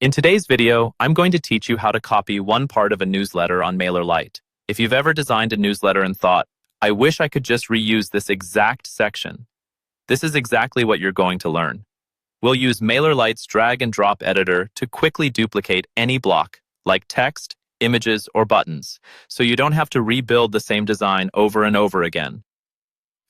In today's video, I'm going to teach you how to copy one part of a newsletter on Mailerlite. If you've ever designed a newsletter and thought, I wish I could just reuse this exact section, this is exactly what you're going to learn. We'll use Mailerlite's drag and drop editor to quickly duplicate any block, like text, images, or buttons, so you don't have to rebuild the same design over and over again.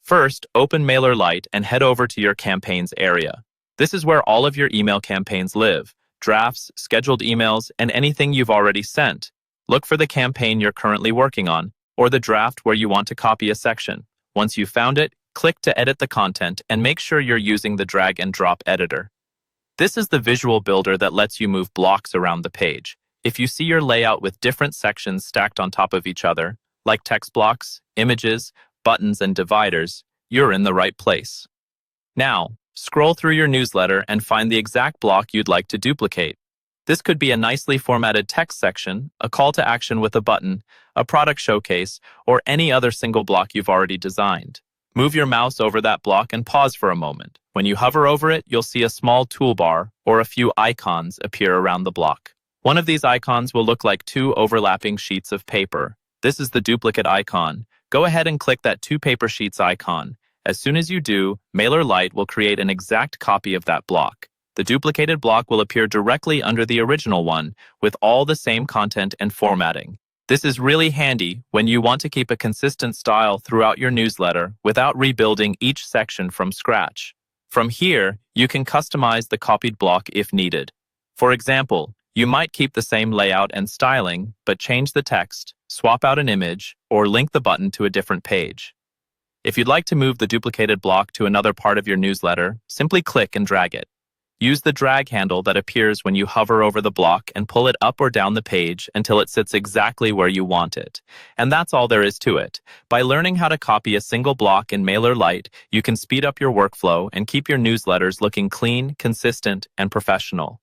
First, open Mailerlite and head over to your campaigns area. This is where all of your email campaigns live. Drafts, scheduled emails, and anything you've already sent. Look for the campaign you're currently working on, or the draft where you want to copy a section. Once you've found it, click to edit the content and make sure you're using the drag and drop editor. This is the visual builder that lets you move blocks around the page. If you see your layout with different sections stacked on top of each other, like text blocks, images, buttons, and dividers, you're in the right place. Now, scroll through your newsletter and find the exact block you'd like to duplicate. This could be a nicely formatted text section, a call to action with a button, a product showcase, or any other single block you've already designed. Move your mouse over that block and pause for a moment. When you hover over it, you'll see a small toolbar or a few icons appear around the block. One of these icons will look like two overlapping sheets of paper. This is the duplicate icon. Go ahead and click that two paper sheets icon. As soon as you do, Mailerlite will create an exact copy of that block. The duplicated block will appear directly under the original one, with all the same content and formatting. This is really handy when you want to keep a consistent style throughout your newsletter without rebuilding each section from scratch. From here, you can customize the copied block if needed. For example, you might keep the same layout and styling, but change the text, swap out an image, or link the button to a different page. If you'd like to move the duplicated block to another part of your newsletter, simply click and drag it. Use the drag handle that appears when you hover over the block and pull it up or down the page until it sits exactly where you want it. And that's all there is to it. By learning how to copy a single block in Mailerlite, you can speed up your workflow and keep your newsletters looking clean, consistent, and professional.